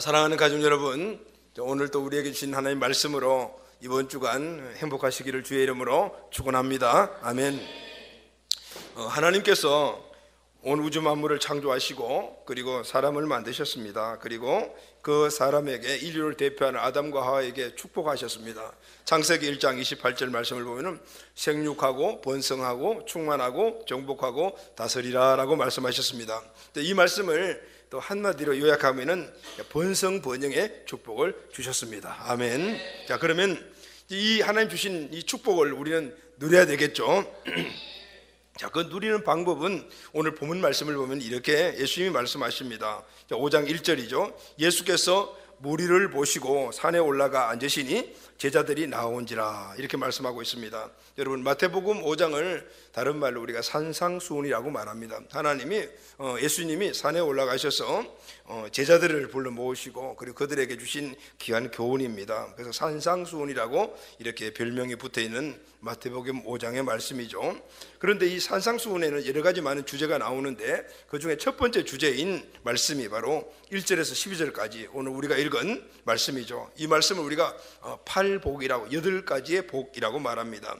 사랑하는 가족 여러분, 오늘 또 우리에게 주신 하나님 말씀으로 이번 주간 행복하시기를 주의 이름으로 축원합니다. 아멘. 하나님께서 온 우주 만물을 창조하시고 그리고 사람을 만드셨습니다. 그리고 그 사람에게 인류를 대표하는 아담과 하와에게 축복하셨습니다. 창세기 1장 28절 말씀을 보면 생육하고 번성하고 충만하고 정복하고 다스리라 라고 말씀하셨습니다. 이 말씀을 또 한마디로 요약하면은 번성 번영의 축복을 주셨습니다. 아멘. 자, 그러면 이 하나님 주신 이 축복을 우리는 누려야 되겠죠. 자, 그 누리는 방법은 오늘 본문 말씀을 보면 이렇게 예수님이 말씀하십니다. 5장 1절이죠. 예수께서 무리를 보시고 산에 올라가 앉으시니 제자들이 나온지라 이렇게 말씀하고 있습니다. 여러분, 마태복음 5장을 다른 말로 우리가 산상수훈이라고 말합니다. 하나님이 예수님이 산에 올라가셔서 제자들을 불러 모으시고 그리고 그들에게 주신 귀한 교훈입니다. 그래서 산상수훈이라고 이렇게 별명이 붙어 있는 마태복음 5장의 말씀이죠. 그런데 이 산상수훈에는 여러 가지 많은 주제가 나오는데 그 중에 첫 번째 주제인 말씀이 바로 1절에서 12절까지 오늘 우리가 읽은 말씀이죠. 이 말씀을 우리가 팔복이라고 8가지의 복이라고 말합니다.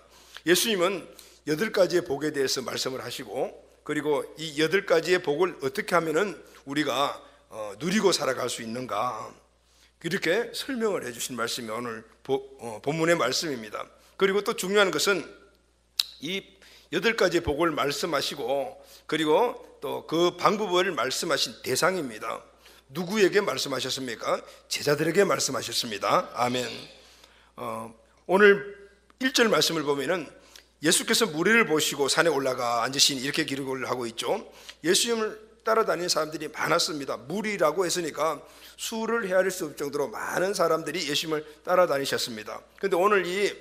예수님은 8가지의 복에 대해서 말씀을 하시고 그리고 이 8가지의 복을 어떻게 하면은 우리가 누리고 살아갈 수 있는가 이렇게 설명을 해주신 말씀이 오늘 본문의 말씀입니다. 그리고 또 중요한 것은 이 8가지의 복을 말씀하시고 그리고 또 그 방법을 말씀하신 대상입니다. 누구에게 말씀하셨습니까? 제자들에게 말씀하셨습니다. 아멘. 오늘 1절 말씀을 보면은 예수께서 무리를 보시고 산에 올라가 앉으시니 이렇게 기록을 하고 있죠. 예수님을 따라다니는 사람들이 많았습니다. 무리라고 했으니까 수를 헤아릴 수 없을 정도로 많은 사람들이 예수님을 따라다니셨습니다. 그런데 오늘 이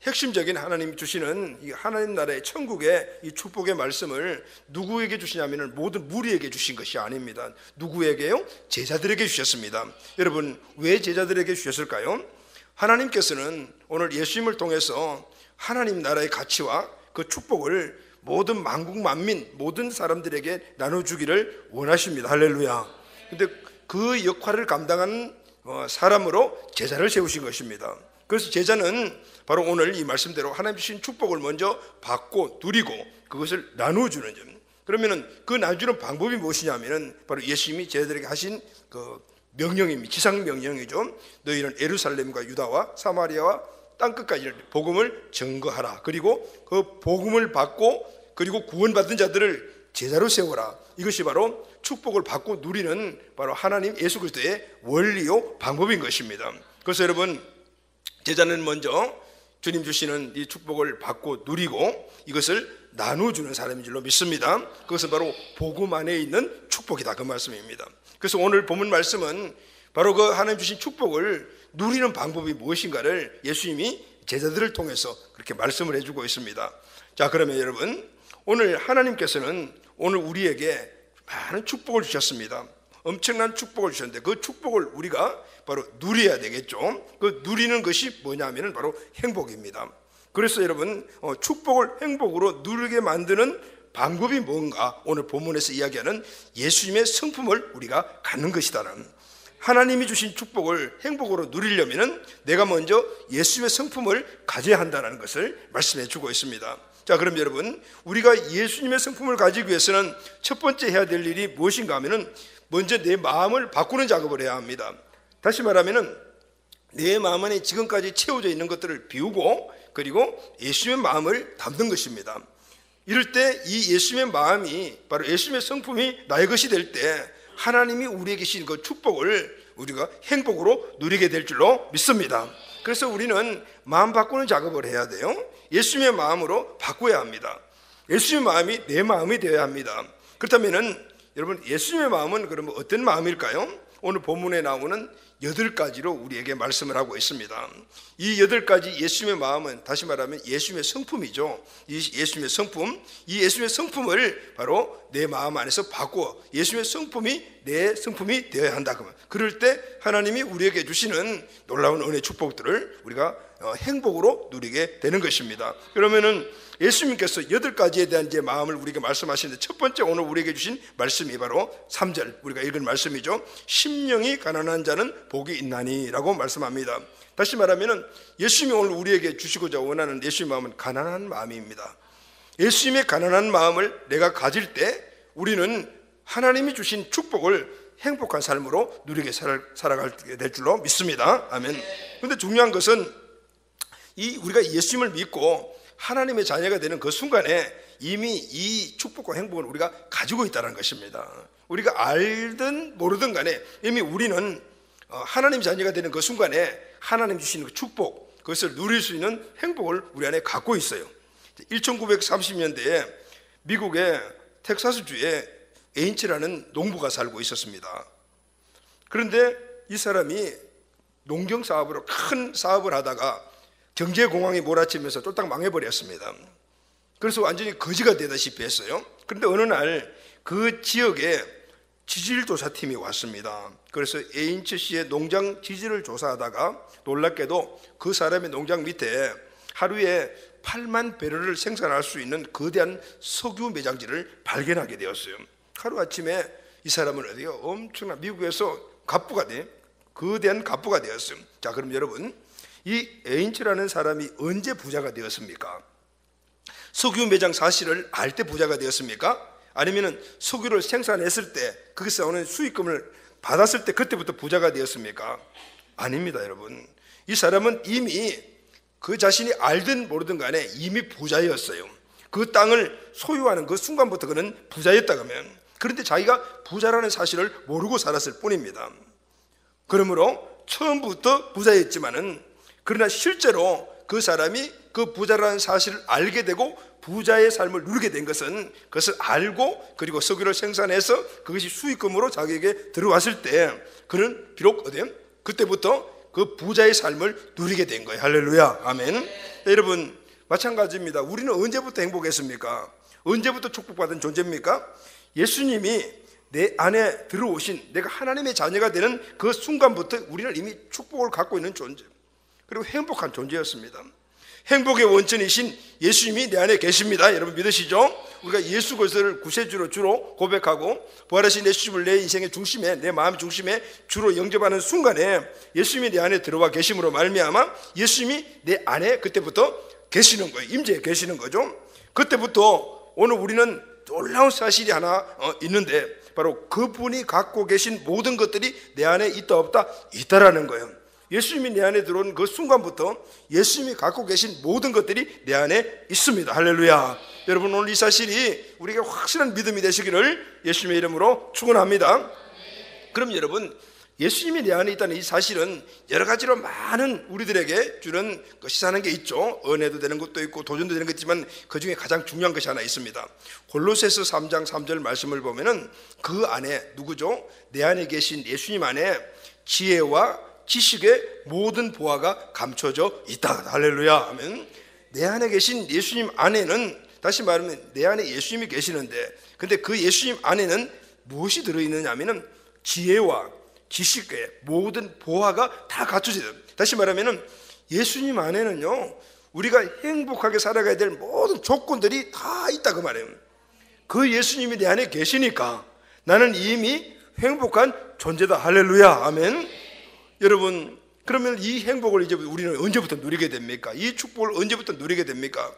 핵심적인 하나님 주시는 이 하나님 나라의 천국의 이 축복의 말씀을 누구에게 주시냐면 모든 무리에게 주신 것이 아닙니다. 누구에게요? 제자들에게 주셨습니다. 여러분, 왜 제자들에게 주셨을까요? 하나님께서는 오늘 예수님을 통해서 하나님 나라의 가치와 그 축복을 모든 만국 만민 모든 사람들에게 나눠주기를 원하십니다. 할렐루야. 근데 그 역할을 감당하는 사람으로 제자를 세우신 것입니다. 그래서 제자는 바로 오늘 이 말씀대로 하나님 주신 축복을 먼저 받고 누리고 그것을 나눠주는 점. 그러면은 그 나눠주는 방법이 무엇이냐면은 바로 예수님이 제자들에게 하신 그 명령입니다. 지상 명령이죠. 너희는 예루살렘과 유다와 사마리아와 땅끝까지 복음을 증거하라. 그리고 그 복음을 받고 그리고 구원받은 자들을 제자로 세워라. 이것이 바로 축복을 받고 누리는 바로 하나님 예수 그리스도의 원리요 방법인 것입니다. 그래서 여러분, 제자는 먼저 주님 주시는 이 축복을 받고 누리고 이것을 나눠주는 사람인 줄로 믿습니다. 그것은 바로 복음 안에 있는 축복이다, 그 말씀입니다. 그래서 오늘 본문 말씀은 바로 그 하나님 주신 축복을 누리는 방법이 무엇인가를 예수님이 제자들을 통해서 그렇게 말씀을 해주고 있습니다. 자, 그러면 여러분, 오늘 하나님께서는 오늘 우리에게 많은 축복을 주셨습니다. 엄청난 축복을 주셨는데 그 축복을 우리가 바로 누려야 되겠죠. 그 누리는 것이 뭐냐면 바로 행복입니다. 그래서 여러분, 축복을 행복으로 누리게 만드는 방법이 뭔가 오늘 본문에서 이야기하는 예수님의 성품을 우리가 갖는 것이다라는, 하나님이 주신 축복을 행복으로 누리려면 내가 먼저 예수님의 성품을 가져야 한다는 것을 말씀해 주고 있습니다. 자, 그럼 여러분, 우리가 예수님의 성품을 가지기 위해서는 첫 번째 해야 될 일이 무엇인가 하면은 먼저 내 마음을 바꾸는 작업을 해야 합니다. 다시 말하면은 내 마음 안에 지금까지 채워져 있는 것들을 비우고 그리고 예수님의 마음을 담는 것입니다. 이럴 때 이 예수님의 마음이 바로 예수님의 성품이 나의 것이 될 때 하나님이 우리에게 주신 그 축복을 우리가 행복으로 누리게 될 줄로 믿습니다. 그래서 우리는 마음 바꾸는 작업을 해야 돼요. 예수님의 마음으로 바꿔야 합니다. 예수님의 마음이 내 마음이 되어야 합니다. 그렇다면은 여러분, 예수님의 마음은 그러면 어떤 마음일까요? 오늘 본문에 나오는 8가지로 우리에게 말씀을 하고 있습니다. 이 8가지 예수님의 마음은 다시 말하면 예수님의 성품이죠. 이 예수님의 성품, 이 예수님의 성품을 바로 내 마음 안에서 바꾸어 예수님의 성품이 내 성품이 되어야 한다. 그럴 때 하나님이 우리에게 주시는 놀라운 은혜 축복들을 우리가 행복으로 누리게 되는 것입니다. 그러면은 예수님께서 8가지에 대한 이제 마음을 우리에게 말씀하시는데, 첫 번째 오늘 우리에게 주신 말씀이 바로 3절 우리가 읽은 말씀이죠. 심령이 가난한 자는 복이 있나니 라고 말씀합니다. 다시 말하면 예수님이 오늘 우리에게 주시고자 원하는 예수님의 마음은 가난한 마음입니다. 예수님의 가난한 마음을 내가 가질 때 우리는 하나님이 주신 축복을 행복한 삶으로 누리게 살아가게 될 줄로 믿습니다. 아멘. 그런데 중요한 것은 우리가 예수님을 믿고 하나님의 자녀가 되는 그 순간에 이미 이 축복과 행복을 우리가 가지고 있다는 것입니다. 우리가 알든 모르든 간에 이미 우리는 하나님 자녀가 되는 그 순간에 하나님 주시는 그 축복, 그것을 누릴 수 있는 행복을 우리 안에 갖고 있어요. 1930년대에 미국의 텍사스주에 에인츠라는 농부가 살고 있었습니다. 그런데 이 사람이 농경 사업으로 큰 사업을 하다가 경제공황이 몰아치면서 쫄딱 망해버렸습니다. 그래서 완전히 거지가 되다시피 했어요. 그런데 어느 날 그 지역에 지질조사팀이 왔습니다. 그래서 에인츠 씨의 농장 지질을 조사하다가 놀랍게도 그 사람의 농장 밑에 하루에 8만 배럴을 생산할 수 있는 거대한 석유 매장지를 발견하게 되었어요. 하루아침에 이 사람은 어디요? 엄청난 미국에서 거대한 갑부가 되었어요. 자, 그럼 여러분, 이 에인츠라는 사람이 언제 부자가 되었습니까? 석유 매장 사실을 알 때 부자가 되었습니까? 아니면 석유를 생산했을 때 거기서 오는 수익금을 받았을 때 그때부터 부자가 되었습니까? 아닙니다, 여러분. 이 사람은 이미 그 자신이 알든 모르든 간에 이미 부자였어요. 그 땅을 소유하는 그 순간부터 그는 부자였다 그러면, 그런데 자기가 부자라는 사실을 모르고 살았을 뿐입니다. 그러므로 처음부터 부자였지만은, 그러나 실제로 그 사람이 그 부자라는 사실을 알게 되고 부자의 삶을 누리게 된 것은 그것을 알고 그리고 석유를 생산해서 그것이 수익금으로 자기에게 들어왔을 때 그는 비록 그때부터 그 부자의 삶을 누리게 된 거예요. 할렐루야, 아멘. 여러분, 마찬가지입니다. 우리는 언제부터 행복했습니까? 언제부터 축복받은 존재입니까? 예수님이 내 안에 들어오신, 내가 하나님의 자녀가 되는 그 순간부터 우리는 이미 축복을 갖고 있는 존재, 그리고 행복한 존재였습니다. 행복의 원천이신 예수님이 내 안에 계십니다. 여러분 믿으시죠? 우리가 예수 그리스도를 구세주로 주로 고백하고 부활하신 예수님을 내 인생의 중심에, 내 마음의 중심에 주로 영접하는 순간에 예수님이 내 안에 들어와 계심으로 말미암아 예수님이 내 안에 그때부터 계시는 거예요. 임재해 계시는 거죠. 그때부터 오늘 우리는 놀라운 사실이 하나 있는데, 바로 그분이 갖고 계신 모든 것들이 내 안에 있다 없다? 있다라는 거예요. 예수님이 내 안에 들어온 그 순간부터 예수님이 갖고 계신 모든 것들이 내 안에 있습니다. 할렐루야. 여러분, 오늘 이 사실이 우리에게 확실한 믿음이 되시기를 예수님의 이름으로 축원합니다. 그럼 여러분, 예수님이 내 안에 있다는 이 사실은 여러 가지로 많은 우리들에게 주는 것이 사는 게 있죠. 은혜도 되는 것도 있고 도전도 되는 것 있지만 그 중에 가장 중요한 것이 하나 있습니다. 골로새서 3장 3절 말씀을 보면은 그 안에 누구죠? 내 안에 계신 예수님 안에 지혜와 지식의 모든 보화가 감춰져 있다. 할렐루야. 아멘. 내 안에 계신 예수님 안에는, 다시 말하면 내 안에 예수님이 계시는데, 근데 그 예수님 안에는 무엇이 들어있느냐 하면은 지혜와 지식의 모든 보화가 다 갖춰져 있어요. 다시 말하면 예수님 안에는요, 우리가 행복하게 살아가야 될 모든 조건들이 다 있다 그 말이에요. 그 예수님이 내 안에 계시니까 나는 이미 행복한 존재다. 할렐루야. 아멘. 여러분, 그러면 이 행복을 이제 우리는 언제부터 누리게 됩니까? 이 축복을 언제부터 누리게 됩니까?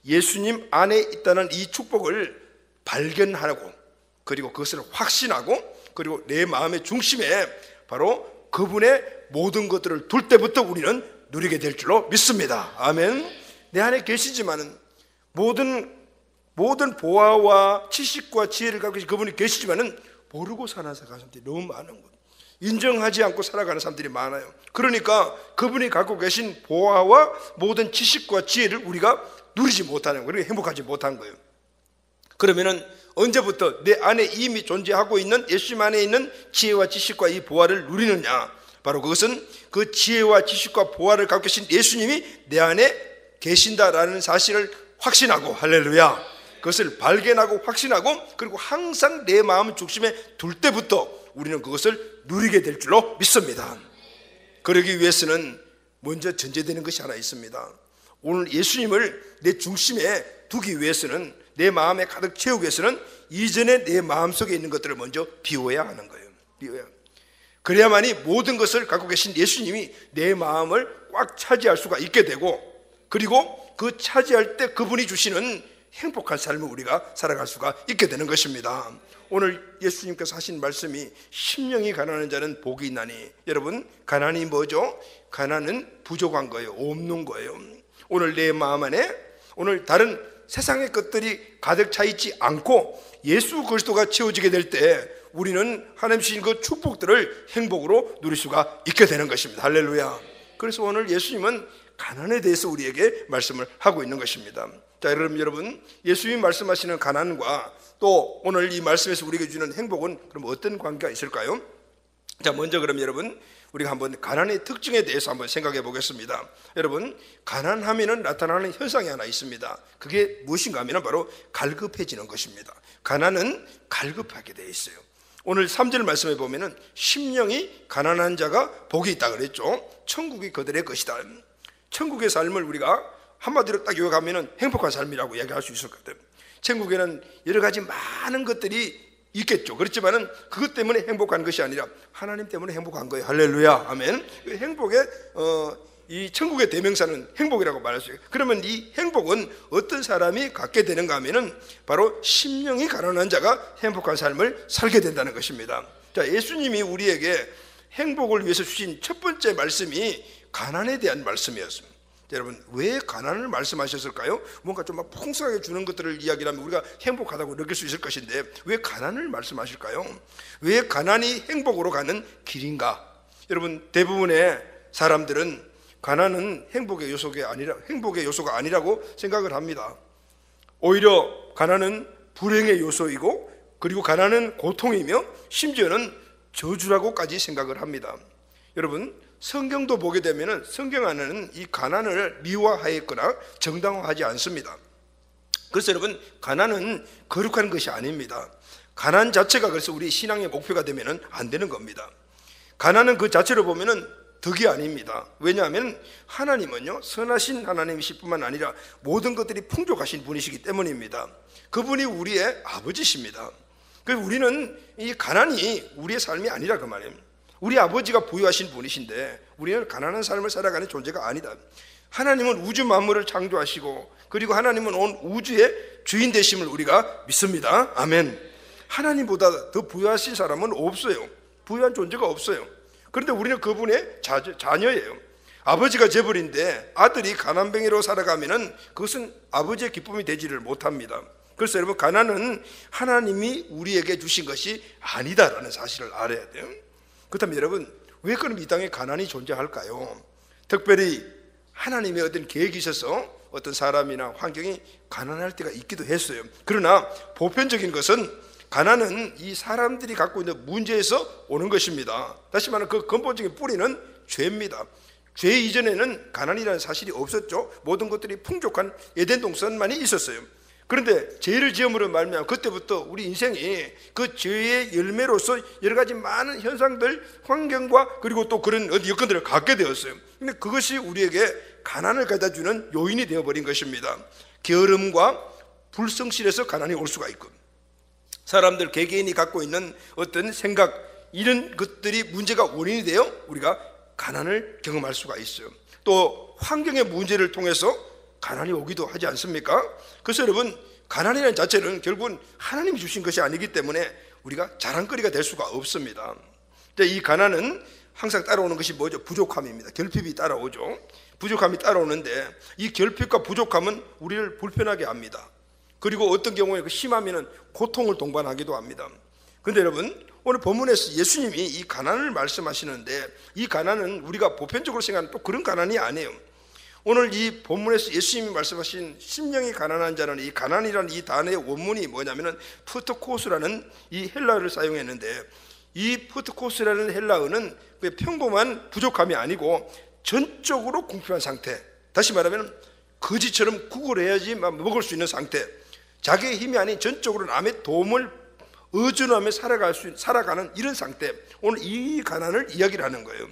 예수님 안에 있다는 이 축복을 발견하고, 그리고 그것을 확신하고, 그리고 내 마음의 중심에 바로 그분의 모든 것들을 둘 때부터 우리는 누리게 될 줄로 믿습니다. 아멘. 내 안에 계시지만은 모든 보화와 지식과 지혜를 갖고 계신 그분이 계시지만은 모르고 사는 사람들이 너무 많은 거예요. 인정하지 않고 살아가는 사람들이 많아요. 그러니까 그분이 갖고 계신 보화와 모든 지식과 지혜를 우리가 누리지 못하는 거예요. 행복하지 못한 거예요. 그러면은 언제부터 내 안에 이미 존재하고 있는 예수님 안에 있는 지혜와 지식과 이 보화를 누리느냐? 바로 그것은 그 지혜와 지식과 보화를 갖고 계신 예수님이 내 안에 계신다라는 사실을 확신하고, 할렐루야, 그것을 발견하고 확신하고, 그리고 항상 내 마음 중심에 둘 때부터 우리는 그것을 누리게 될 줄로 믿습니다. 그러기 위해서는 먼저 전제되는 것이 하나 있습니다. 오늘 예수님을 내 중심에 두기 위해서는, 내 마음에 가득 채우기 위해서는 이전에 내 마음속에 있는 것들을 먼저 비워야 하는 거예요. 비워야. 그래야만이 모든 것을 갖고 계신 예수님이 내 마음을 꽉 차지할 수가 있게 되고, 그리고 그 차지할 때 그분이 주시는 행복한 삶을 우리가 살아갈 수가 있게 되는 것입니다. 오늘 예수님께서 하신 말씀이 심령이 가난한 자는 복이 있나니, 여러분, 가난이 뭐죠? 가난은 부족한 거예요. 없는 거예요. 오늘 내 마음 안에 오늘 다른 세상의 것들이 가득 차 있지 않고 예수 그리스도가 채워지게 될 때 우리는 하나님 주신 그 축복들을 행복으로 누릴 수가 있게 되는 것입니다. 할렐루야. 그래서 오늘 예수님은 가난에 대해서 우리에게 말씀을 하고 있는 것입니다. 자, 여러분, 예수님이 말씀하시는 가난과 또 오늘 이 말씀에서 우리에게 주는 행복은 그럼 어떤 관계가 있을까요? 자, 먼저 그럼 여러분, 우리가 한번 가난의 특징에 대해서 한번 생각해 보겠습니다. 여러분, 가난하면은 나타나는 현상이 하나 있습니다. 그게 무엇인가 하면 바로 갈급해지는 것입니다. 가난은 갈급하게 되어 있어요. 오늘 3절 말씀에 보면은 심령이 가난한 자가 복이 있다 그랬죠. 천국이 그들의 것이다. 천국의 삶을 우리가 한마디로 딱 요약하면은 행복한 삶이라고 이야기할 수 있을 것 같아요. 천국에는 여러 가지 많은 것들이 있겠죠. 그렇지만은 그것 때문에 행복한 것이 아니라 하나님 때문에 행복한 거예요. 할렐루야, 아멘. 행복의 이 천국의 대명사는 행복이라고 말할 수 있어요. 그러면 이 행복은 어떤 사람이 갖게 되는가 하면은 바로 심령이 가난한 자가 행복한 삶을 살게 된다는 것입니다. 자, 예수님이 우리에게 행복을 위해서 주신 첫 번째 말씀이 가난에 대한 말씀이었습니다. 여러분, 왜 가난을 말씀하셨을까요? 뭔가 좀 막 풍성하게 주는 것들을 이야기하면 우리가 행복하다고 느낄 수 있을 것인데 왜 가난을 말씀하실까요? 왜 가난이 행복으로 가는 길인가? 여러분, 대부분의 사람들은 가난은 행복의 요소가 아니라고 생각을 합니다. 오히려 가난은 불행의 요소이고, 그리고 가난은 고통이며 심지어는 저주라고까지 생각을 합니다. 여러분, 성경도 보게 되면은 성경 안에는 이 가난을 미화하였거나 정당화하지 않습니다. 그래서 여러분, 가난은 거룩한 것이 아닙니다. 가난 자체가 그래서 우리 신앙의 목표가 되면은 안 되는 겁니다. 가난은 그 자체로 보면은 덕이 아닙니다. 왜냐하면 하나님은요, 선하신 하나님이실 뿐만 아니라 모든 것들이 풍족하신 분이시기 때문입니다. 그분이 우리의 아버지십니다. 그래서 우리는 이 가난이 우리의 삶이 아니라 그 말이에요. 우리 아버지가 부유하신 분이신데 우리는 가난한 삶을 살아가는 존재가 아니다. 하나님은 우주 만물을 창조하시고, 그리고 하나님은 온 우주의 주인 되심을 우리가 믿습니다. 아멘. 하나님보다 더 부유하신 사람은 없어요. 부유한 존재가 없어요. 그런데 우리는 그분의 자녀예요. 아버지가 재벌인데 아들이 가난뱅이로 살아가면은 그것은 아버지의 기쁨이 되지를 못합니다. 그래서 여러분, 가난은 하나님이 우리에게 주신 것이 아니다라는 사실을 알아야 돼요. 그렇다면 여러분, 왜 그럼 이 땅에 가난이 존재할까요? 특별히 하나님의 어떤 계획이 있어서 어떤 사람이나 환경이 가난할 때가 있기도 했어요. 그러나 보편적인 것은 가난은 이 사람들이 갖고 있는 문제에서 오는 것입니다. 다시 말하면 그 근본적인 뿌리는 죄입니다. 죄 이전에는 가난이라는 사실이 없었죠. 모든 것들이 풍족한 에덴 동산만이 있었어요. 그런데 죄를 지음으로 말미암아 그때부터 우리 인생이 그 죄의 열매로서 여러 가지 많은 현상들, 환경과 그리고 또 그런 여건들을 갖게 되었어요. 근데 그것이 우리에게 가난을 가져다 주는 요인이 되어버린 것입니다. 게으름과 불성실에서 가난이 올 수가 있고, 사람들 개개인이 갖고 있는 어떤 생각, 이런 것들이 문제가 원인이 되어 우리가 가난을 경험할 수가 있어요. 또 환경의 문제를 통해서 가난이 오기도 하지 않습니까? 그래서 여러분, 가난이라는 자체는 결국은 하나님이 주신 것이 아니기 때문에 우리가 자랑거리가 될 수가 없습니다. 이 가난은 항상 따라오는 것이 뭐죠? 부족함입니다. 결핍이 따라오죠. 부족함이 따라오는데 이 결핍과 부족함은 우리를 불편하게 합니다. 그리고 어떤 경우에 그 심하면은 고통을 동반하기도 합니다. 그런데 여러분, 오늘 본문에서 예수님이 이 가난을 말씀하시는데 이 가난은 우리가 보편적으로 생각하는 또 그런 가난이 아니에요. 오늘 이 본문에서 예수님이 말씀하신 심령이 가난한 자는, 이 가난이라는 이 단어의 원문이 뭐냐면은 푸트코스라는 이 헬라어를 사용했는데, 이 푸트코스라는 헬라어는 평범한 부족함이 아니고 전적으로 궁핍한 상태, 다시 말하면 거지처럼 구걸해야지 먹을 수 있는 상태, 자기의 힘이 아닌 전적으로 남의 도움을 의존하며 살아가는 이런 상태, 오늘 이 가난을 이야기를 하는 거예요.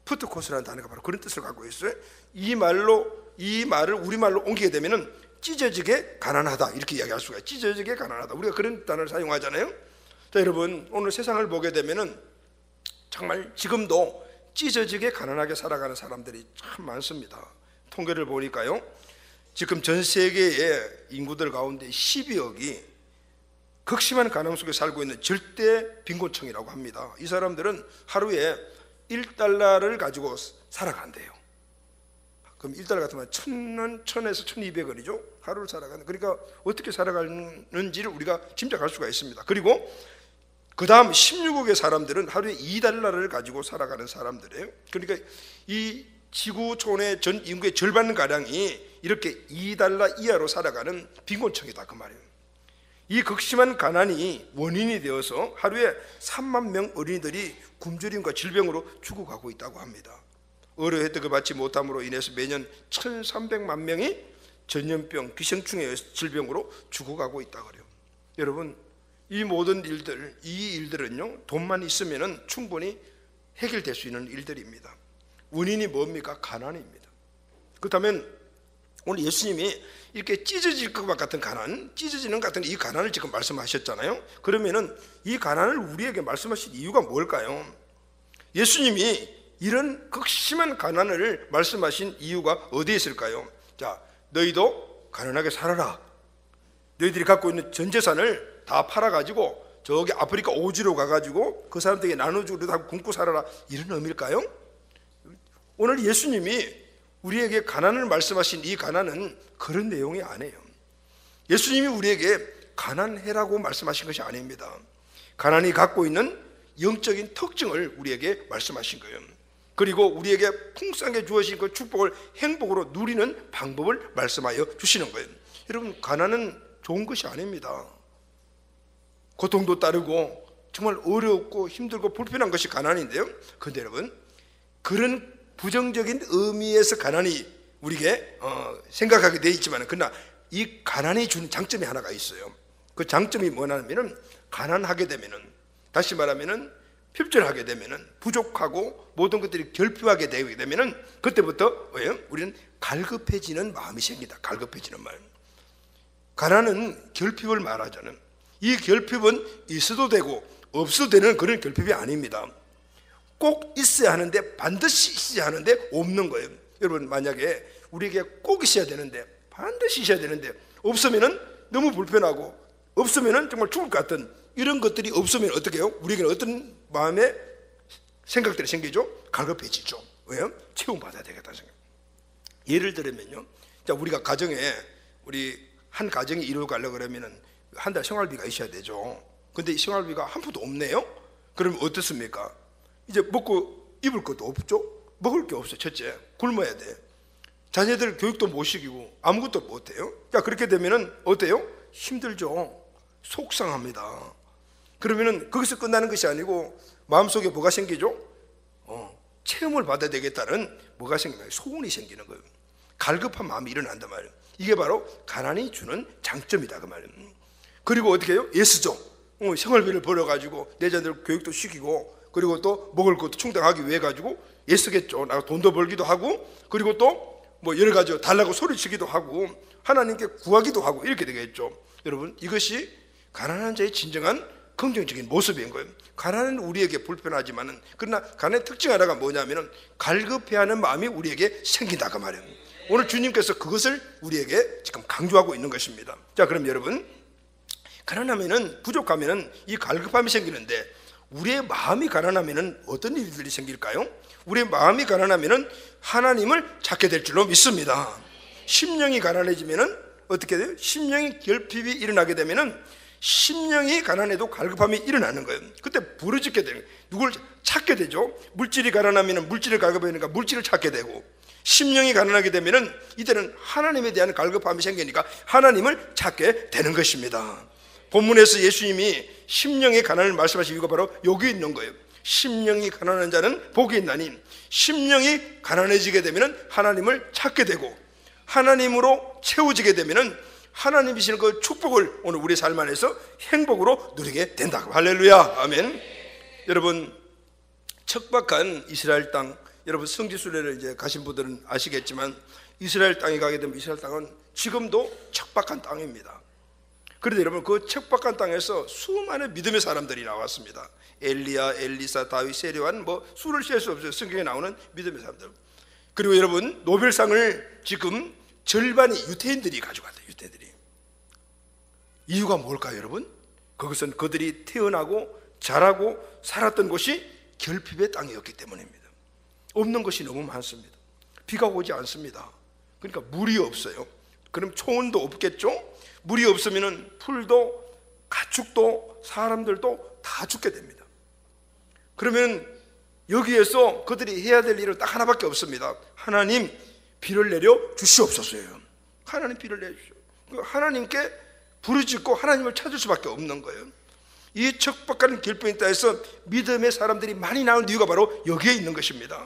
푸트코스라는 단어가 바로 그런 뜻을 갖고 있어요. 이 말을 우리말로 옮기게 되면은 찢어지게 가난하다 이렇게 이야기할 수가 있어요. 찢어지게 가난하다, 우리가 그런 단어를 사용하잖아요. 자, 여러분, 오늘 세상을 보게 되면은 정말 지금도 찢어지게 가난하게 살아가는 사람들이 참 많습니다. 통계를 보니까요, 지금 전 세계의 인구들 가운데 12억이 극심한 가난 속에 살고 있는 절대 빈곤층이라고 합니다. 이 사람들은 하루에 1달러를 가지고 살아간대요. 그럼 1달러 같으면 1,000에서 1,200원이죠. 하루를 살아가는. 그러니까 어떻게 살아가는지를 우리가 짐작할 수가 있습니다. 그리고 그 다음 16억의 사람들은 하루에 2달러를 가지고 살아가는 사람들이에요. 그러니까 이 지구촌의 전 인구의 절반가량이 이렇게 2달러 이하로 살아가는 빈곤층이다, 그 말이에요. 이 극심한 가난이 원인이 되어서 하루에 3만 명 어린이들이 굶주림과 질병으로 죽어가고 있다고 합니다. 의료 혜택을 받지 못함으로 인해서 매년 1,300만 명이 전염병, 기생충의 질병으로 죽어가고 있다고 그래요. 여러분, 이 모든 일들, 이 일들은요, 돈만 있으면 충분히 해결될 수 있는 일들입니다. 원인이 뭡니까? 가난입니다. 그렇다면 오늘 예수님이 이렇게 찢어질 것 같은 가난, 찢어지는 것 같은 이 가난을 지금 말씀하셨잖아요. 그러면은 이 가난을 우리에게 말씀하신 이유가 뭘까요? 예수님이 이런 극심한 가난을 말씀하신 이유가 어디에 있을까요? 자, 너희도 가난하게 살아라. 너희들이 갖고 있는 전 재산을 다 팔아가지고 저기 아프리카 오지로 가가지고 그 사람들에게 나눠주기도 하고 굶고 살아라, 이런 의미일까요? 오늘 예수님이 우리에게 가난을 말씀하신 이 가난은 그런 내용이 아니에요. 예수님이 우리에게 가난해라고 말씀하신 것이 아닙니다. 가난이 갖고 있는 영적인 특징을 우리에게 말씀하신 거예요. 그리고 우리에게 풍성하게 주어진 그 축복을 행복으로 누리는 방법을 말씀하여 주시는 거예요. 여러분, 가난은 좋은 것이 아닙니다. 고통도 따르고 정말 어렵고 힘들고 불편한 것이 가난인데요. 그런데 여러분, 그런 부정적인 의미에서 가난이 우리에게 생각하게 되어 있지만, 그러나 이 가난이 주는 장점이 하나가 있어요. 그 장점이 뭐냐면은, 가난하게 되면은, 다시 말하면은 필절하게 되면은, 부족하고 모든 것들이 결핍하게 되게 되면은, 그때부터 우리는 갈급해지는 마음이 생긴다. 갈급해지는 마음. 가난은 결핍을 말하자는, 이 결핍은 있어도 되고 없어도 되는 그런 결핍이 아닙니다. 꼭 있어야 하는데, 반드시 있어야 하는데 없는 거예요. 여러분, 만약에 우리에게 꼭 있어야 되는데, 반드시 있어야 되는데 없으면은 너무 불편하고, 없으면은 정말 죽을 것 같은 이런 것들이 없으면 어떻게 해요? 우리에게는 어떤 마음의 생각들이 생기죠? 갈급해지죠. 왜요? 채움받아야 되겠다는 생각. 예를 들면요, 자, 우리가 가정에, 우리 한 가정이 이루어 가려고 그러면은 한 달 생활비가 있어야 되죠. 근데 이 생활비가 한 푼도 없네요? 그러면 어떻습니까? 이제 먹고 입을 것도 없죠? 먹을 게 없어요. 첫째, 굶어야 돼. 자녀들 교육도 못 시키고 아무것도 못 해요. 자, 그렇게 되면은 어때요? 힘들죠. 속상합니다. 그러면은 거기서 끝나는 것이 아니고 마음속에 뭐가 생기죠? 체험을 받아야 되겠다는 뭐가 생기나요? 소원이 생기는 거예요. 갈급한 마음이 일어난단 말이에요. 이게 바로 가난이 주는 장점이다, 그 말이에요. 그리고 어떻게 해요? 애쓰죠. 생활비를 벌어가지고 내 자녀들 교육도 시키고, 그리고 또 먹을 것도 충당하기 위해 가지고 애쓰겠죠. 나 돈도 벌기도 하고, 그리고 또 뭐 여러 가지 달라고 소리치기도 하고, 하나님께 구하기도 하고, 이렇게 되겠죠. 여러분, 이것이 가난한 자의 진정한 긍정적인 모습인 거예요. 가난은 우리에게 불편하지만은, 그러나 가난의 특징 하나가 뭐냐면은 갈급해하는 마음이 우리에게 생긴다, 그 말이에요. 오늘 주님께서 그것을 우리에게 지금 강조하고 있는 것입니다. 자, 그럼 여러분, 가난하면은, 부족하면은 이 갈급함이 생기는데, 우리의 마음이 가난하면은 어떤 일들이 생길까요? 우리의 마음이 가난하면은 하나님을 찾게 될 줄로 믿습니다. 심령이 가난해지면은 어떻게 돼요? 심령이 결핍이 일어나게 되면은, 심령이 가난해도 갈급함이 일어나는 거예요. 그때 부르짖게 되는 거예요. 누굴 찾게 되죠? 물질이 가난하면은 물질을 갈급하니까 물질을 찾게 되고, 심령이 가난하게 되면은 이때는 하나님에 대한 갈급함이 생기니까 하나님을 찾게 되는 것입니다. 본문에서 예수님이 심령의 가난을 말씀하신 이유가 바로 여기 있는 거예요. 심령이 가난한 자는 복이 있나니, 심령이 가난해지게 되면 하나님을 찾게 되고 하나님으로 채워지게 되면 하나님이 주시는 그 축복을 오늘 우리 삶 안에서 행복으로 누리게 된다. 할렐루야, 아멘. 여러분, 척박한 이스라엘 땅, 여러분 성지순례를 이제 가신 분들은 아시겠지만 이스라엘 땅에 가게 되면 이스라엘 땅은 지금도 척박한 땅입니다. 그런데 여러분, 그 척박한 땅에서 수많은 믿음의 사람들이 나왔습니다. 엘리야, 엘리사, 다윗, 세례요한, 수를 셀 수 없어요. 성경에 나오는 믿음의 사람들. 그리고 여러분, 노벨상을 지금 절반이 유태인들이 가져갔대요. 유태인들이. 이유가 뭘까요, 여러분? 그것은 그들이 태어나고 자라고 살았던 곳이 결핍의 땅이었기 때문입니다. 없는 것이 너무 많습니다. 비가 오지 않습니다. 그러니까 물이 없어요. 그럼 초원도 없겠죠? 물이 없으면 풀도 가축도 사람들도 다 죽게 됩니다. 그러면 여기에서 그들이 해야 될 일은 딱 하나밖에 없습니다. 하나님, 비를 내려 주시옵소서예요. 하나님, 비를 내주시오. 하나님께 부르짖고 하나님을 찾을 수밖에 없는 거예요. 이 척박한 결핍의 땅에서 믿음의 사람들이 많이 나온 이유가 바로 여기에 있는 것입니다.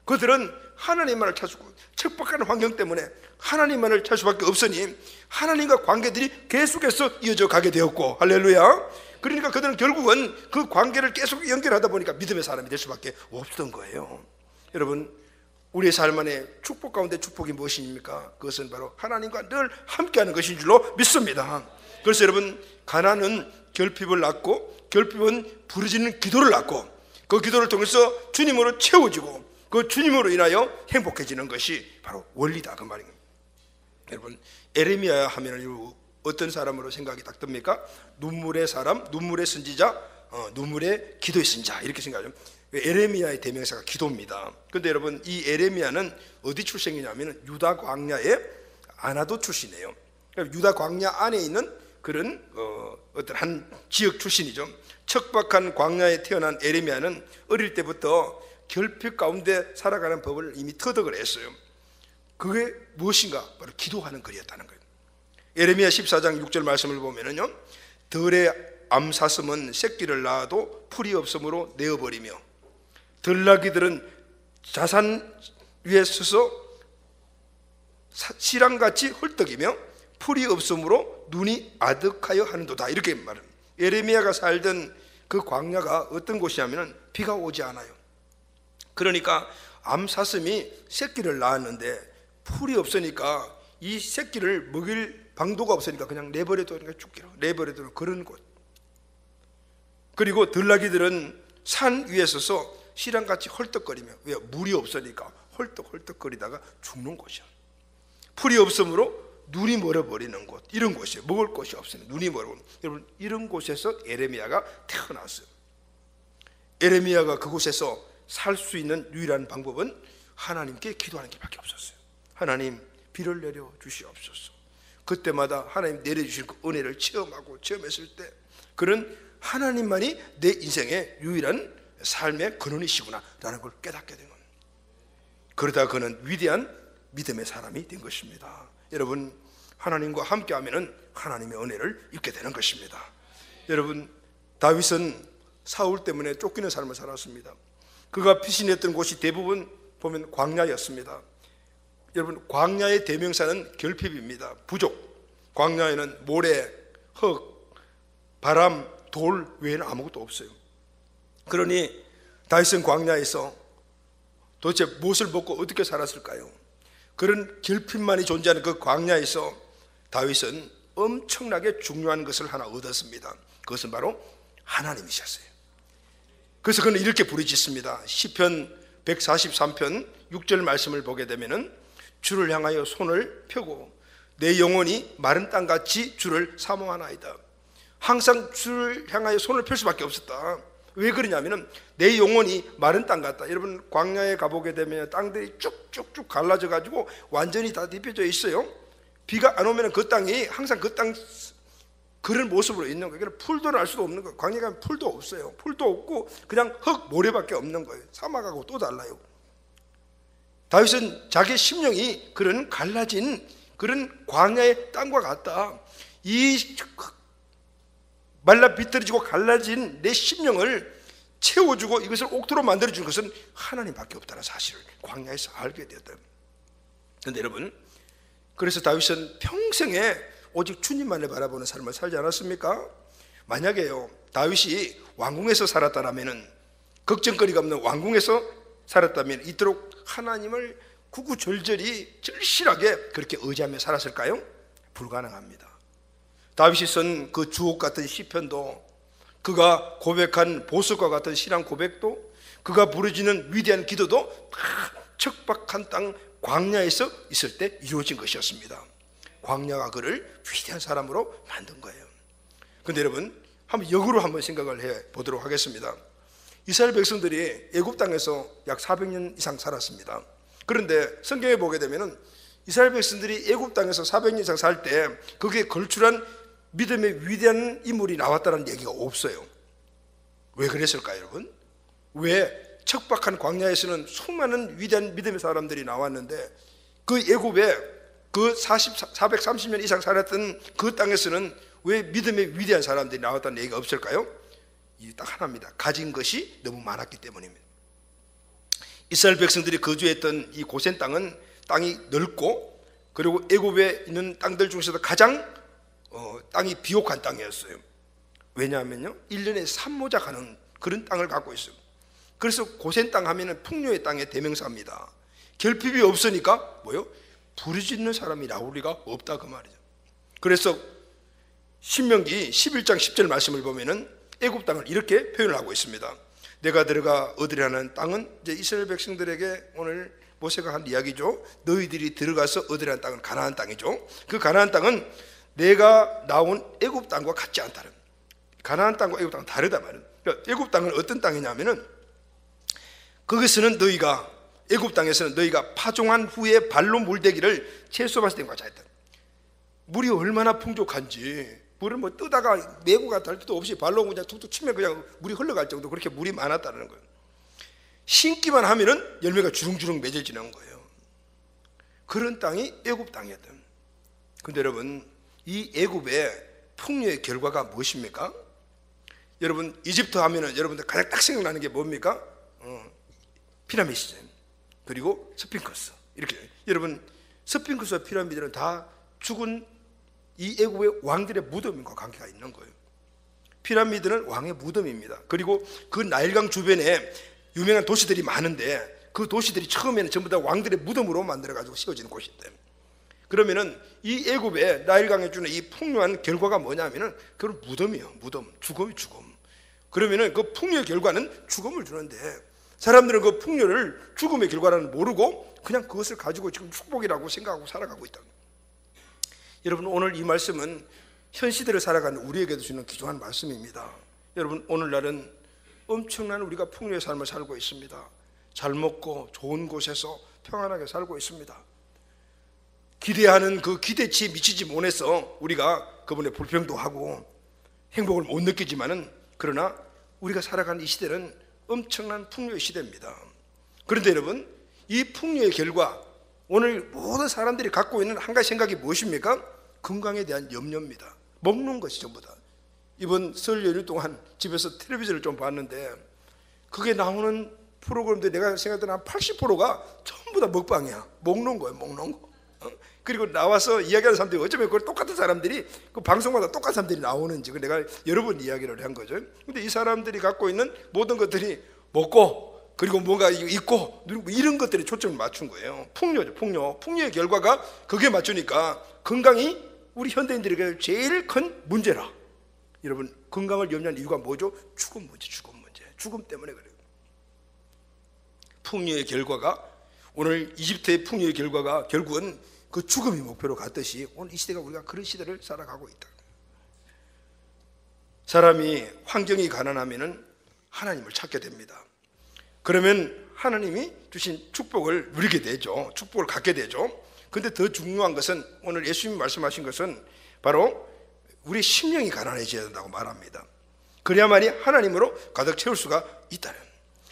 그들은 하나님만을 찾고 척박한 환경 때문에 하나님만을 찾을 수밖에 없으니 하나님과 관계들이 계속해서 이어져 가게 되었고, 할렐루야. 그러니까 그들은 결국은 그 관계를 계속 연결하다 보니까 믿음의 사람이 될 수밖에 없었던 거예요. 여러분, 우리의 삶 안에 축복 가운데 축복이 무엇입니까? 그것은 바로 하나님과 늘 함께하는 것인 줄로 믿습니다. 그래서 여러분, 가난은 결핍을 낳고 결핍은 부르짖는 기도를 낳고 그 기도를 통해서 주님으로 채워지고 그 주님으로 인하여 행복해지는 것이 바로 원리다, 그 말입니다. 여러분, 에레미야 하면 어떤 사람으로 생각이 딱 듭니까? 눈물의 사람, 눈물의 선지자, 눈물의 기도의 선지자, 이렇게 생각하죠. 에레미야의 대명사가 기도입니다. 그런데 여러분, 이 에레미야는 어디 출생이냐면 유다 광야의 아나도 출신이에요. 유다 광야 안에 있는 그런 어떤 한 지역 출신이죠. 척박한 광야에 태어난 에레미야는 어릴 때부터 결핍 가운데 살아가는 법을 이미 터득을 했어요. 그게 무엇인가? 바로 기도하는 글이었다는 거예요. 에레미야 14장 6절 말씀을 보면은요, 들의 암사슴은 새끼를 낳아도 풀이 없으므로 내어버리며 들나귀들은 자산 위에 서서 시랑같이 헐떡이며 풀이 없으므로 눈이 아득하여 하는도다, 이렇게 말합니다. 에레미야가 살던 그 광야가 어떤 곳이냐면 비가 오지 않아요. 그러니까 암사슴이 새끼를 낳았는데 풀이 없으니까 이 새끼를 먹일 방도가 없으니까 그냥 내버려두니까 죽기로, 내버려두는 그런 곳. 그리고 들나귀들은 산 위에 서서 시랑같이 헐떡거리며, 왜? 물이 없으니까 헐떡헐떡거리다가 죽는 곳이야. 풀이 없으므로 눈이 멀어버리는 곳, 이런 곳이에요. 먹을 곳이 없으니 눈이 멀어. 여러분, 이런 곳에서 에레미야가 태어났어요. 에레미야가 그곳에서 살 수 있는 유일한 방법은 하나님께 기도하는 길밖에 없었어요. 하나님, 비를 내려 주시옵소서. 그때마다 하나님 내려주실 그 은혜를 체험했을 때 그런 하나님만이 내 인생의 유일한 삶의 근원이시구나 라는 걸 깨닫게 된 겁니다. 그러다 그는 위대한 믿음의 사람이 된 것입니다. 여러분, 하나님과 함께하면 하나님의 은혜를 입게 되는 것입니다. 여러분, 다윗은 사울 때문에 쫓기는 삶을 살았습니다. 그가 피신했던 곳이 대부분 보면 광야였습니다. 여러분, 광야의 대명사는 결핍입니다. 부족. 광야에는 모래, 흙, 바람, 돌 외에는 아무것도 없어요. 그러니 다윗은 광야에서 도대체 무엇을 먹고 어떻게 살았을까요? 그런 결핍만이 존재하는 그 광야에서 다윗은 엄청나게 중요한 것을 하나 얻었습니다. 그것은 바로 하나님이셨어요. 그래서 그는 이렇게 부르짖습니다. 시편 143편 6절 말씀을 보게 되면은 주를 향하여 손을 펴고 내 영혼이 마른 땅같이 주를 사모하나이다. 항상 주를 향하여 손을 펼 수밖에 없었다. 왜 그러냐면은 내 영혼이 마른 땅 같다. 여러분, 광야에 가보게 되면 땅들이 쭉쭉쭉 갈라져 가지고 완전히 다 뒤펴져 있어요. 비가 안 오면 그 땅이 항상 그 땅 그런 모습으로 있는 거예요. 풀도 날 수도 없는 거예요. 광야에 가면 풀도 없어요. 풀도 없고 그냥 흙, 모래밖에 없는 거예요. 사막하고 또 달라요. 다윗은 자기 심령이 그런 갈라진 그런 광야의 땅과 같다. 이 말라 비틀어지고 갈라진 내 심령을 채워주고 이것을 옥토로 만들어주는 것은 하나님밖에 없다는 사실을 광야에서 알게 되었다. 그런데 여러분, 그래서 다윗은 평생에 오직 주님만을 바라보는 삶을 살지 않았습니까? 만약에요, 다윗이 왕궁에서 살았다면, 걱정거리가 없는 왕궁에서 살았다면 이토록 하나님을 구구절절히 절실하게 그렇게 의지하며 살았을까요? 불가능합니다. 다윗이 쓴 그 주옥 같은 시편도, 그가 고백한 보석과 같은 신앙 고백도, 그가 부르짖는 위대한 기도도 다 척박한 땅 광야에서 있을 때 이루어진 것이었습니다. 광야가 그를 위대한 사람으로 만든 거예요. 그런데 여러분, 한번 역으로 한번 생각을 해 보도록 하겠습니다. 이스라엘 백성들이 애굽 땅에서 약 400년 이상 살았습니다. 그런데 성경에 보게 되면 이스라엘 백성들이 애굽 땅에서 400년 이상 살 때 거기에 걸출한 믿음의 위대한 인물이 나왔다는 얘기가 없어요. 왜 그랬을까요, 여러분? 왜 척박한 광야에서는 수많은 위대한 믿음의 사람들이 나왔는데 그 애굽에 그 430년 이상 살았던 그 땅에서는 왜 믿음의 위대한 사람들이 나왔다는 얘기가 없을까요? 이 딱 하나입니다. 가진 것이 너무 많았기 때문입니다. 이스라엘 백성들이 거주했던 이 고센 땅은 땅이 넓고, 그리고 애굽에 있는 땅들 중에서도 가장 땅이 비옥한 땅이었어요. 왜냐하면요, 1년에 산모자 가는 그런 땅을 갖고 있어요. 그래서 고센 땅 하면은 풍요의 땅의 대명사입니다. 결핍이 없으니까 뭐요? 부르짖는 사람이 나올 리가 없다, 그 말이죠. 그래서 신명기 11장 10절 말씀을 보면은 애굽 땅을 이렇게 표현을 하고 있습니다. 내가 들어가 얻으려는 땅은, 이제 이스라엘 백성들에게 오늘 모세가 한 이야기죠. 너희들이 들어가서 얻으려는 땅은 가나안 땅이죠. 그 가나안 땅은 내가 나온 애굽 땅과 같지 않다는, 가나안 땅과 애굽 땅은 다르다 말은. 그러니까 애굽 땅은 어떤 땅이냐면은, 거기서는 너희가, 애굽 땅에서는 너희가 파종한 후에 발로 물대기를 채소밭에 된 것과 같다. 물이 얼마나 풍족한지, 물을 뭐 뜨다가 메고 갔다 할 때도 없이 발로 그냥 툭툭 치면 그냥 물이 흘러갈 정도, 그렇게 물이 많았다는 거예요. 심기만 하면은 열매가 주렁주렁 맺어지는 거예요. 그런 땅이 애굽 땅이었다. 근데 여러분, 이 애굽의 풍요의 결과가 무엇입니까? 여러분, 이집트 하면은 여러분들 가장 딱 생각나는 게 뭡니까? 피라미드 시스템, 그리고 스핑크스. 이렇게 여러분, 스핑크스와 피라미드는 다 죽은 이 애굽의 왕들의 무덤과 관계가 있는 거예요. 피라미드는 왕의 무덤입니다. 그리고 그 나일강 주변에 유명한 도시들이 많은데 그 도시들이 처음에는 전부 다 왕들의 무덤으로 만들어가지고 씌워지는 곳인데, 그러면은 이 애굽의 나일강에 주는 이 풍요한 결과가 뭐냐면은 그건 무덤이에요. 무덤, 죽음이 죽음. 그러면은 그 풍요의 결과는 죽음을 주는데, 사람들은 그 풍요를 죽음의 결과라는 모르고 그냥 그것을 가지고 지금 축복이라고 생각하고 살아가고 있다. 여러분, 오늘 이 말씀은 현 시대를 살아가는 우리에게도 주는 귀중한 말씀입니다. 여러분, 오늘날은 엄청난 우리가 풍요의 삶을 살고 있습니다. 잘 먹고 좋은 곳에서 평안하게 살고 있습니다. 기대하는 그 기대치에 미치지 못해서 우리가 그분의 불평도 하고 행복을 못 느끼지만은, 그러나 우리가 살아가는 이 시대는 엄청난 풍요의 시대입니다. 그런데 여러분, 이 풍요의 결과, 오늘 모든 사람들이 갖고 있는 한 가지 생각이 무엇입니까? 건강에 대한 염려입니다. 먹는 것이 전부 다. 이번 설 연휴 동안 집에서 텔레비전을 좀 봤는데 그게 나오는 프로그램들 내가 생각했던 한 80%가 전부 다 먹방이야. 먹는 거예요, 먹는 거. 그리고 나와서 이야기하는 사람들이 어쩌면 그걸 똑같은 사람들이 그 방송마다 똑같은 사람들이 나오는지 내가 여러 번 이야기를 한 거죠. 근데 이 사람들이 갖고 있는 모든 것들이 먹고, 그리고 뭔가 있고, 이런 것들에 초점을 맞춘 거예요. 풍요죠, 풍요. 풍요의 결과가 그게 맞추니까 건강이 우리 현대인들에게 제일 큰 문제라. 여러분, 건강을 염려하는 이유가 뭐죠? 죽음 문제, 죽음 문제. 죽음 때문에 그래요. 풍요의 결과가, 오늘 이집트의 풍요의 결과가 결국은 그 죽음이 목표로 갔듯이 오늘 이 시대가 우리가 그런 시대를 살아가고 있다. 사람이 환경이 가난하면은 하나님을 찾게 됩니다. 그러면 하나님이 주신 축복을 누리게 되죠. 축복을 갖게 되죠. 근데 더 중요한 것은, 오늘 예수님이 말씀하신 것은 바로 우리 심령이 가난해져야 된다고 말합니다. 그래야만이 하나님으로 가득 채울 수가 있다는,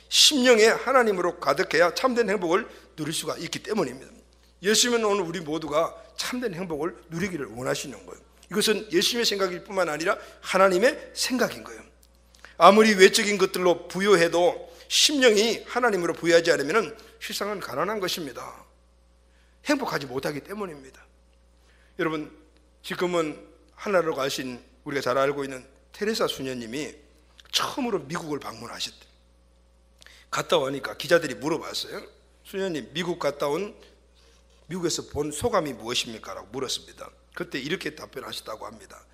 심령에 하나님으로 가득해야 참된 행복을 누릴 수가 있기 때문입니다. 예수님은 오늘 우리 모두가 참된 행복을 누리기를 원하시는 거예요. 이것은 예수님의 생각일 뿐만 아니라 하나님의 생각인 거예요. 아무리 외적인 것들로 부여해도 심령이 하나님으로 부여하지 않으면 실상은 가난한 것입니다. 행복하지 못하기 때문입니다. 여러분, 지금은 하나로 가신 우리가 잘 알고 있는 테레사 수녀님이 처음으로 미국을 방문하셨대. 갔다 오니까 기자들이 물어봤어요. 수녀님, 미국에서 본 소감이 무엇입니까? 라고 물었습니다. 그때 이렇게 답변하셨다고 합니다.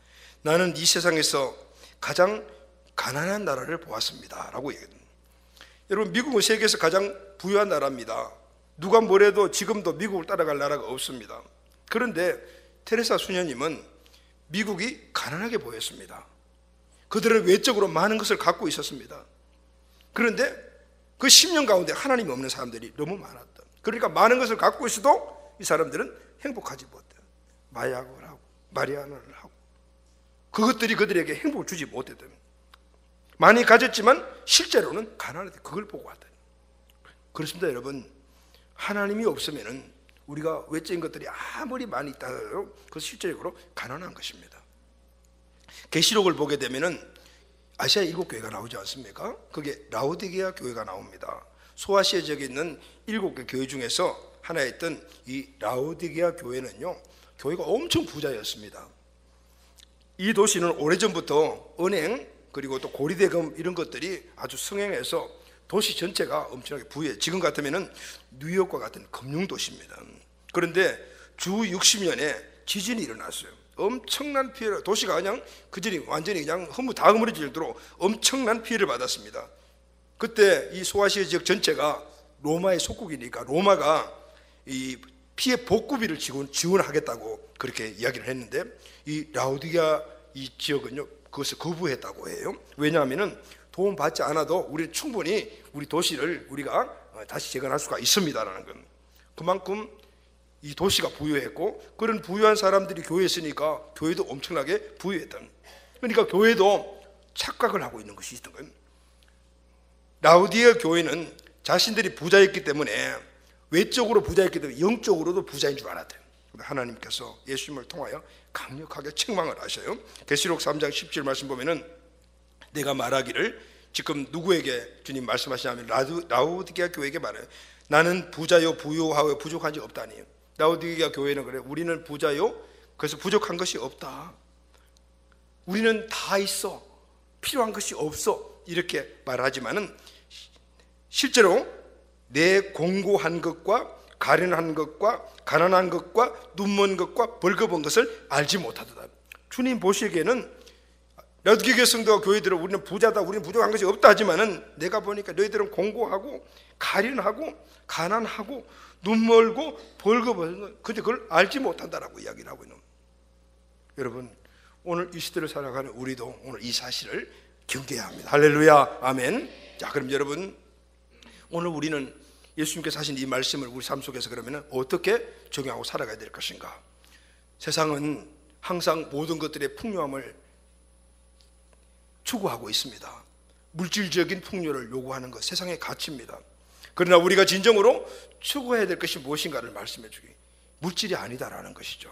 나는 이 세상에서 가장 가난한 나라를 보았습니다 라고 얘기합니다. 여러분, 미국은 세계에서 가장 부유한 나라입니다. 누가 뭐래도 지금도 미국을 따라갈 나라가 없습니다. 그런데 테레사 수녀님은 미국이 가난하게 보였습니다. 그들은 외적으로 많은 것을 갖고 있었습니다. 그런데 그 10년 가운데 하나님이 없는 사람들이 너무 많았다. 그러니까 많은 것을 갖고 있어도 이 사람들은 행복하지 못해. 마약을 하고 마리아나를 하고 그것들이 그들에게 행복을 주지 못했다. 많이 가졌지만 실제로는 가난하다. 그걸 보고 왔다. 그렇습니다. 여러분, 하나님이 없으면은 우리가 외적인 것들이 아무리 많이 있다 해도 그 실제적으로 가난한 것입니다. 계시록을 보게 되면은 아시아 7교회가 나오지 않습니까? 그게 라오디게아 교회가 나옵니다. 소아시아 지역에 있는 7개 교회 중에서 하나였던 이 라오디게아 교회는요, 교회가 엄청 부자였습니다. 이 도시는 오래전부터 은행 그리고 또 고리대금 이런 것들이 아주 성행해서 도시 전체가 엄청나게 부유해. 지금 같으면은 뉴욕과 같은 금융도시입니다. 그런데 주 60년에 지진이 일어났어요. 엄청난 피해를, 도시가 그냥 그들이 완전히 그냥 다 허물어질 정도로 엄청난 피해를 받았습니다. 그때 이 소아시아 지역 전체가 로마의 속국이니까 로마가 이 피해 복구비를 지원하겠다고 그렇게 이야기를 했는데 이 라오디게아 이 지역은요 그것을 거부했다고 해요. 왜냐하면은 도움 받지 않아도 우리는 충분히 우리 도시를 우리가 다시 재건할 수가 있습니다라는 건, 그만큼 이 도시가 부유했고 그런 부유한 사람들이 교회에 있으니까 교회도 엄청나게 부유했던, 그러니까 교회도 착각을 하고 있는 것이 있던 거예요. 라오디게아 교회는 자신들이 부자였기 때문에, 외적으로 부자였기 때문에 영적으로도 부자인 줄 알았대요. 하나님께서 예수님을 통하여 강력하게 책망을 하셔요. 계시록 3장 17 말씀 보면은 내가 말하기를, 지금 누구에게 주님 말씀하시냐면 라오디게아 교회에게 말해요. 나는 부자요 부유하여 부족한 지 없다니. 라오디게아 교회는 그래, 우리는 부자요 그래서 부족한 것이 없다. 우리는 다 있어, 필요한 것이 없어, 이렇게 말하지만은 실제로 내 공고한 것과 가련한 것과 가난한 것과 눈먼 것과 벌거벗은 것을 알지 못하도다. 주님 보시기에는 라오디게아 성도와 교회들은 우리는 부자다, 우리는 부족한 것이 없다 하지만은 내가 보니까 너희들은 공고하고 가련하고 가난하고 눈멀고 벌거벗은 것, 근데 그걸 알지 못한다라고 이야기를 하고 있는. 여러분, 오늘 이 시대를 살아가는 우리도 오늘 이 사실을 경계해야 합니다. 할렐루야, 아멘. 자, 그럼 여러분, 오늘 우리는 예수님께서 하신 이 말씀을 우리 삶 속에서 그러면 어떻게 적용하고 살아가야 될 것인가? 세상은 항상 모든 것들의 풍요함을 추구하고 있습니다. 물질적인 풍요를 요구하는 것, 세상의 가치입니다. 그러나 우리가 진정으로 추구해야 될 것이 무엇인가를 말씀해 주기, 물질이 아니다라는 것이죠.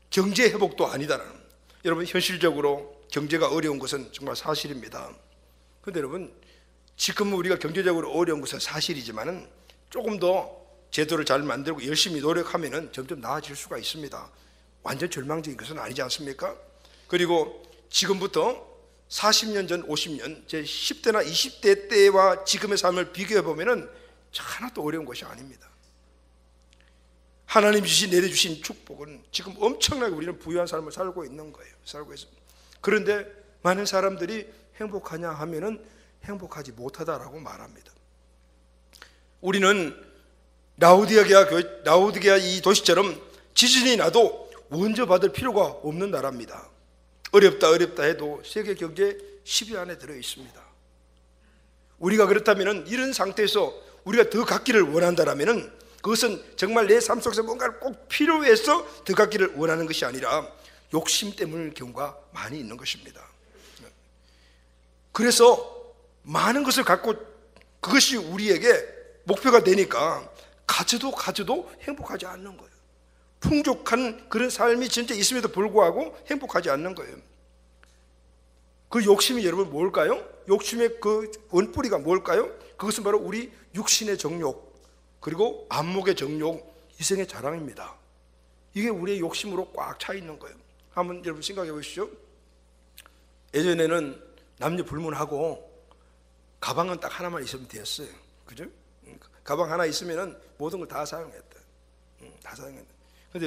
경제 회복도 아니다라는. 여러분, 현실적으로 경제가 어려운 것은 정말 사실입니다. 그런데 여러분, 지금 우리가 경제적으로 어려운 것은 사실이지만은 조금 더 제도를 잘 만들고 열심히 노력하면은 점점 나아질 수가 있습니다. 완전 절망적인 것은 아니지 않습니까? 그리고 지금부터 40년 전, 50년, 제 10대나 20대 때와 지금의 삶을 비교해 보면은 하나도 어려운 것이 아닙니다. 하나님 내려주신 축복은 지금 엄청나게 우리는 부유한 삶을 살고 있는 거예요. 살고 있습니다. 그런데 많은 사람들이 행복하냐 하면은 행복하지 못하다라고 말합니다. 우리는 라오디게아 이 도시처럼 지진이 나도 원조받을 필요가 없는 나라입니다. 어렵다 해도 세계 경제 10위 안에 들어 있습니다. 우리가 그렇다면 이런 상태에서 우리가 더 갖기를 원한다라면 그것은 정말 내 삶 속에서 뭔가를 꼭 필요해서 더 갖기를 원하는 것이 아니라 욕심 때문일 경우가 많이 있는 것입니다. 그래서 많은 것을 갖고 그것이 우리에게 목표가 되니까 가져도 행복하지 않는 거예요. 풍족한 그런 삶이 진짜 있음에도 불구하고 행복하지 않는 거예요. 그 욕심이 여러분 뭘까요? 욕심의 그 원뿌리가 뭘까요? 그것은 바로 우리 육신의 정욕, 그리고 안목의 정욕, 이생의 자랑입니다. 이게 우리의 욕심으로 꽉 차 있는 거예요. 한번 여러분 생각해 보시죠. 예전에는 남녀 불문하고 가방은 딱 하나만 있으면 됐어요. 그죠? 가방 하나 있으면 모든 걸 다 사용했다. 다 사용했다. 근데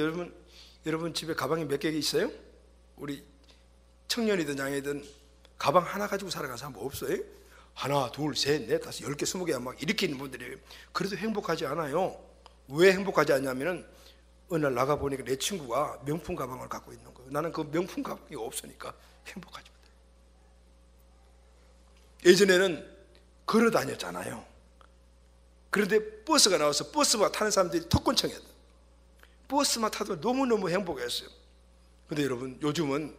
여러분 집에 가방이 몇 개 있어요? 우리 청년이든 양이든 가방 하나 가지고 살아가는 사람 없어요? 하나, 둘, 셋, 넷, 다섯, 10개, 20개 막 이렇게 있는 분들이 그래도 행복하지 않아요. 왜 행복하지 않냐면은 어느 날 나가보니까 내 친구가 명품 가방을 갖고 있는 거예요. 나는 그 명품 가방이 없으니까 행복하지 못해요. 예전에는 걸어 다녔잖아요. 그런데 버스가 나와서 버스만 타는 사람들이 턱걸청했다. 버스만 타도 너무너무 행복했어요. 근데 여러분 요즘은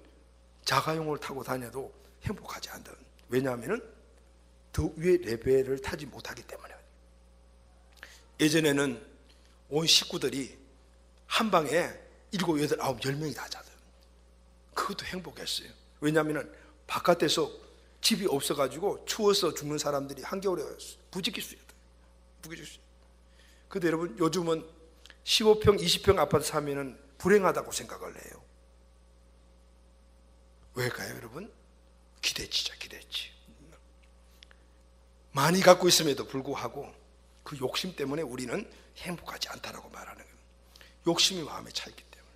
자가용을 타고 다녀도 행복하지 않다. 왜냐하면 더 위의 레벨을 타지 못하기 때문에. 예전에는 온 식구들이 한 방에 7, 8, 9, 10명이 다 자더라고요. 그것도 행복했어요. 왜냐하면 바깥에서 집이 없어가지고 추워서 죽는 사람들이 한겨울에 부지길 수 있다. 근데 여러분 요즘은 15평, 20평 아파트 사면은 불행하다고 생각을 해요. 왜일까요, 여러분? 기대치죠, 기대치. 많이 갖고 있음에도 불구하고 그 욕심 때문에 우리는 행복하지 않다라고 말하는 거예요. 욕심이 마음에 차 있기 때문에.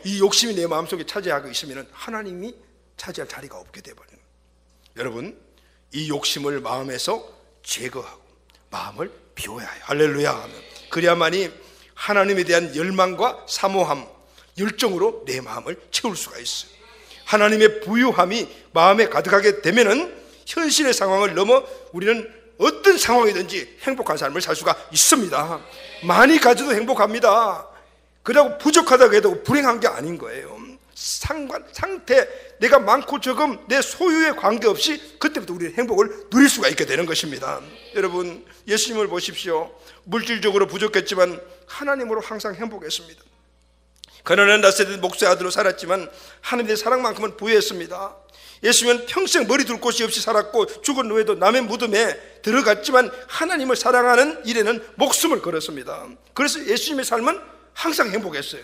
이 욕심이 내 마음속에 차지하고 있으면 하나님이 차지할 자리가 없게 되어버리는 거예요. 여러분, 이 욕심을 마음에서 제거하고 마음을 비워야 해요. 할렐루야. 그래야만이 하나님에 대한 열망과 사모함, 열정으로 내 마음을 채울 수가 있어요. 하나님의 부유함이 마음에 가득하게 되면은 현실의 상황을 넘어 우리는 어떤 상황이든지 행복한 삶을 살 수가 있습니다. 많이 가져도 행복합니다. 그러고 부족하다고 해도 불행한 게 아닌 거예요. 상태, 내가 많고 적음 내 소유에 관계없이 그때부터 우리는 행복을 누릴 수가 있게 되는 것입니다. 여러분 예수님을 보십시오. 물질적으로 부족했지만 하나님으로 항상 행복했습니다. 가난한 나세대 목수의 아들로 살았지만 하나님의 사랑만큼은 부유했습니다. 예수님은 평생 머리 둘 곳이 없이 살았고 죽은 후에도 남의 무덤에 들어갔지만 하나님을 사랑하는 일에는 목숨을 걸었습니다. 그래서 예수님의 삶은 항상 행복했어요.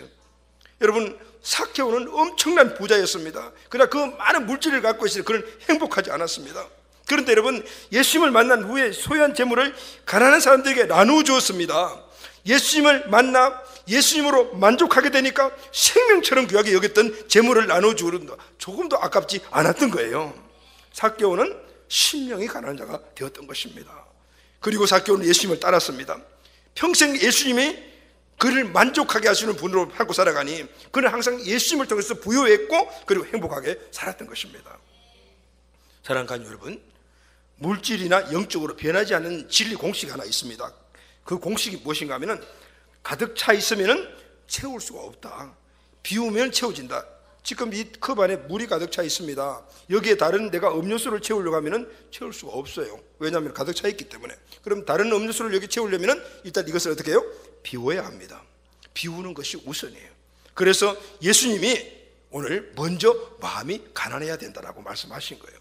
여러분 삭개오는 엄청난 부자였습니다. 그러나 그 많은 물질을 갖고 있으니 그는 행복하지 않았습니다. 그런데 여러분 예수님을 만난 후에 소유한 재물을 가난한 사람들에게 나누어 주었습니다. 예수님을 만나 예수님으로 만족하게 되니까 생명처럼 귀하게 여겼던 재물을 나누어 주는다. 조금도 아깝지 않았던 거예요. 삭개오는 심령이 가난한 자가 되었던 것입니다. 그리고 삭개오는 예수님을 따랐습니다. 평생 예수님이 그를 만족하게 하시는 분으로 살고 살아가니 그는 항상 예수님을 통해서 부유했고 그리고 행복하게 살았던 것입니다. 사랑하는 가족 여러분, 물질이나 영적으로 변하지 않는 진리 공식이 하나 있습니다. 그 공식이 무엇인가 하면은 가득 차 있으면 채울 수가 없다. 비우면 채워진다. 지금 이 컵 안에 물이 가득 차 있습니다. 여기에 다른 내가 음료수를 채우려고 하면 채울 수가 없어요. 왜냐하면 가득 차 있기 때문에. 그럼 다른 음료수를 여기 채우려면 일단 이것을 어떻게 해요? 비워야 합니다. 비우는 것이 우선이에요. 그래서 예수님이 오늘 먼저 마음이 가난해야 된다라고 말씀하신 거예요.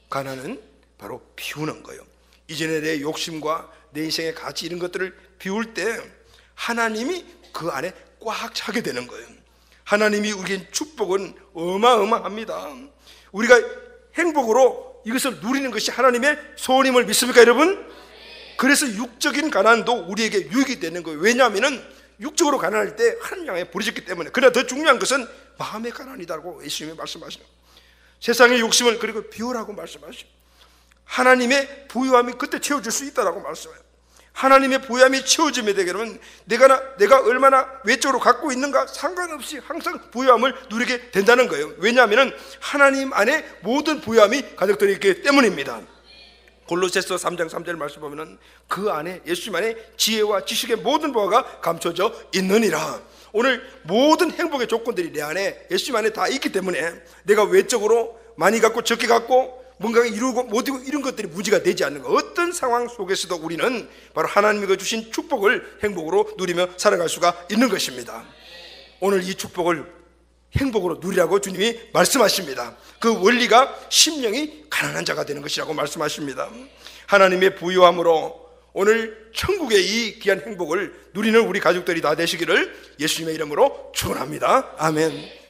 가난은 바로 비우는 거예요. 이전에 내 욕심과 내 인생의 가치 이런 것들을 비울 때 하나님이 그 안에 꽉 차게 되는 거예요. 하나님이 우리에게 축복은 어마어마합니다. 우리가 행복으로 이것을 누리는 것이 하나님의 소원임을 믿습니까 여러분? 그래서 육적인 가난도 우리에게 유익이 되는 거예요. 왜냐하면 육적으로 가난할 때 하나님 향해 부르셨기 때문에. 그러나 더 중요한 것은 마음의 가난이다고 예수님이 말씀하시는 거예요. 세상의 욕심을 그리고 비우라고 말씀하시고 하나님의 부유함이 그때 채워줄 수 있다라고 말씀해요. 하나님의 부유함이 채워지게 되면 내가 얼마나 외적으로 갖고 있는가 상관없이 항상 부유함을 누리게 된다는 거예요. 왜냐하면 하나님 안에 모든 부유함이 가득 들어있기 때문입니다. 골로새서 3장 3절 말씀 보면 그 안에 예수님 안에 지혜와 지식의 모든 보화가 감춰져 있느니라. 오늘 모든 행복의 조건들이 내 안에 예수님 안에 다 있기 때문에 내가 외적으로 많이 갖고 적게 갖고 뭔가 이루고 못 이루고 이런 것들이 문제가 되지 않는 것. 어떤 상황 속에서도 우리는 바로 하나님이 주신 축복을 행복으로 누리며 살아갈 수가 있는 것입니다. 오늘 이 축복을 행복으로 누리라고 주님이 말씀하십니다. 그 원리가 심령이 가난한 자가 되는 것이라고 말씀하십니다. 하나님의 부유함으로 오늘 천국의 이 귀한 행복을 누리는 우리 가족들이 다 되시기를 예수님의 이름으로 축원합니다. 아멘.